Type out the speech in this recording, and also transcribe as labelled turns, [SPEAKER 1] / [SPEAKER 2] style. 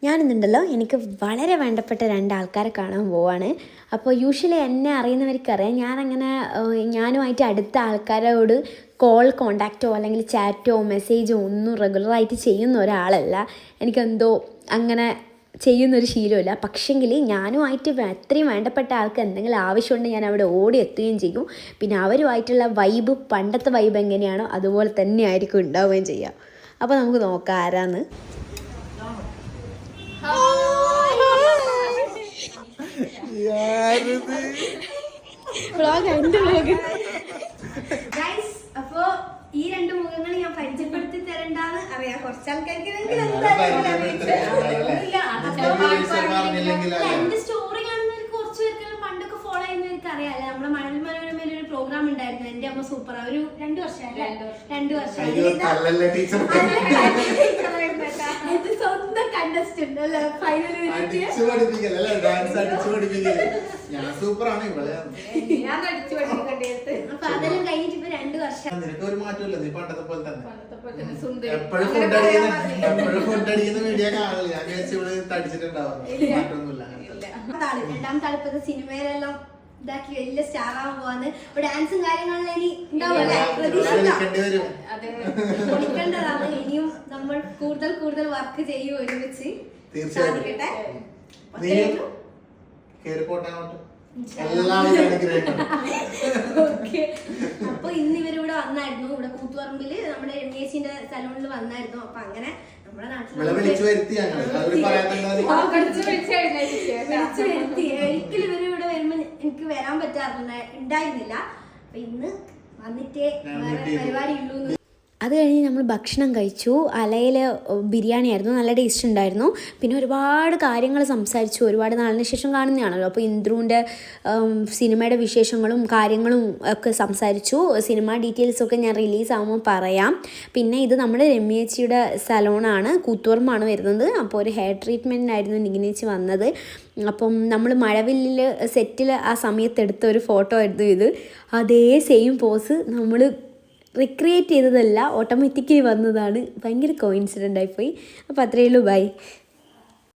[SPEAKER 1] ഞാനിന്നുണ്ടല്ലോ എനിക്ക് വളരെ വേണ്ടപ്പെട്ട രണ്ടാൾക്കാരെ കാണാൻ പോവാണ്. അപ്പോൾ യൂഷ്വലി എന്നെ അറിയുന്നവർക്കറിയാം ഞാനങ്ങനെ ഞാനുമായിട്ട് അടുത്ത ആൾക്കാരോട് കോണ്ടാക്റ്റോ അല്ലെങ്കിൽ ചാറ്റോ മെസ്സേജോ ഒന്നും റെഗുലറായിട്ട് ചെയ്യുന്ന ഒരാളല്ല. എനിക്കെന്തോ അങ്ങനെ ചെയ്യുന്നൊരു ശീലമില്ല. പക്ഷെങ്കിൽ ഞാനുമായിട്ട് അത്രയും വേണ്ടപ്പെട്ട ആൾക്ക് എന്തെങ്കിലും ആവശ്യമുണ്ടെങ്കിൽ ഞാൻ അവിടെ ഓടി എത്തുകയും ചെയ്യും. പിന്നെ അവരുമായിട്ടുള്ള വൈബ് പണ്ടത്തെ വൈബ് എങ്ങനെയാണോ അതുപോലെ തന്നെ ആയിരിക്കും ഉണ്ടാവുകയും ചെയ്യുക. അപ്പോൾ നമുക്ക് നോക്കാം ആരാന്ന്. അപ്പോ ഈ രണ്ട് മുഖങ്ങൾ ഞാൻ പരിചയപ്പെടുത്തി തരണ്ടാന്ന് അറിയാം. കുറച്ച് ആൾക്കാർക്ക് എന്റെ സ്റ്റോറി കാണുന്നവർക്ക് കുറച്ച് പേർക്കെല്ലാം പണ്ടൊക്കെ ഫോളോ ചെയ്യുന്നവർക്ക് അറിയാല്ലേ. നമ്മളെ മഴവിൽ മനോരമയിൽ ഒരു പ്രോഗ്രാം ഉണ്ടായിരുന്നു, എന്റെ അമ്മ സൂപ്പർ. ഒരു 2 വർഷമല്ലേ, 2 വർഷം സ്വന്തം കണ്ടസ്റ്റന്റ് അല്ലേ. ഫൈനൽ അപ്പൊ അതെല്ലാം കഴിഞ്ഞിട്ട് ഇപ്പൊ 2 വർഷം.
[SPEAKER 2] ഒരു മാറ്റമില്ല, നീ പണ്ടത്തെ പോലെ തന്നെ എപ്പോഴും ഫുഡ് അടിക്കുന്ന വീഡിയോ കാണില്ല. ഞാൻ തടിച്ചിട്ടുണ്ടാവും, മാറ്റമൊന്നുമില്ല.
[SPEAKER 1] രണ്ടാമത്തെ ആളിപ്പത്തെ സിനിമയിലെല്ലാം ഇതാക്കി വലിയ സ്റ്റാർ ആവാൻ പോവാന്ന്. ഇപ്പൊ ഡാൻസും കാര്യങ്ങളിലും ഇനി ഉണ്ടാവുമല്ലേ, പ്രതീക്ഷിക്കേണ്ടതാണ്. ഇനിയും നമ്മൾ കൂടുതൽ വർക്ക് ചെയ്യും ഒരുമിച്ച്. സാധിക്കട്ടെ. അപ്പൊ ഇന്ന് ഇവരിവിടെ വന്നായിരുന്നു, ഇവിടെ കൂത്തുപറമ്പില് നമ്മുടെ രമേശിന്റെ സലൂണിൽ വന്നായിരുന്നു. അപ്പൊ അങ്ങനെ നമ്മുടെ നാട്ടിൽ ഒരിക്കലും ഇവര് ഇവിടെ വരുമ്പോ എനിക്ക് വരാൻ ഉണ്ടായിരുന്നില്ല. അപ്പൊ ഇന്ന് വന്നിട്ടേ പരിപാടി ഉള്ളൂ. അത് കഴിഞ്ഞ് നമ്മൾ ഭക്ഷണം കഴിച്ചു. അലയിൽ ബിരിയാണി ആയിരുന്നു, നല്ല ടേസ്റ്റ് ഉണ്ടായിരുന്നു. പിന്നെ ഒരുപാട് കാര്യങ്ങൾ സംസാരിച്ചു. ഒരുപാട് നാളിന് ശേഷം കാണുന്നതാണല്ലോ. അപ്പോൾ ഇന്ദ്രുവിൻ്റെ സിനിമയുടെ വിശേഷങ്ങളും കാര്യങ്ങളും ഒക്കെ സംസാരിച്ചു. സിനിമ ഡീറ്റെയിൽസൊക്കെ ഞാൻ റിലീസാകുമ്പോൾ പറയാം. പിന്നെ ഇത് നമ്മുടെ രമ്യേച്ചിയുടെ സലോണാണ്, കൂത്തുപറമ്പാണ് വരുന്നത്. അപ്പോൾ ഒരു ഹെയർ ട്രീറ്റ്മെൻറ്റിനായിരുന്നു നിഗ്നേച്ചി വന്നത്. അപ്പം നമ്മൾ മഴവില്ലിൽ സെറ്റിൽ ആ സമയത്ത് എടുത്ത ഒരു ഫോട്ടോ ആയിരുന്നു ഇത്. അതേ സെയിം പോസ് നമ്മൾ റിക്രിയേറ്റ് ചെയ്തതല്ല, ഓട്ടോമാറ്റിക്കലി വന്നതാണ്. ഭയങ്കര കോയിൻസിഡൻ്റ് ആയിപ്പോയി. അപ്പോൾ അത്രയേ ഉള്ളൂ. ബൈ.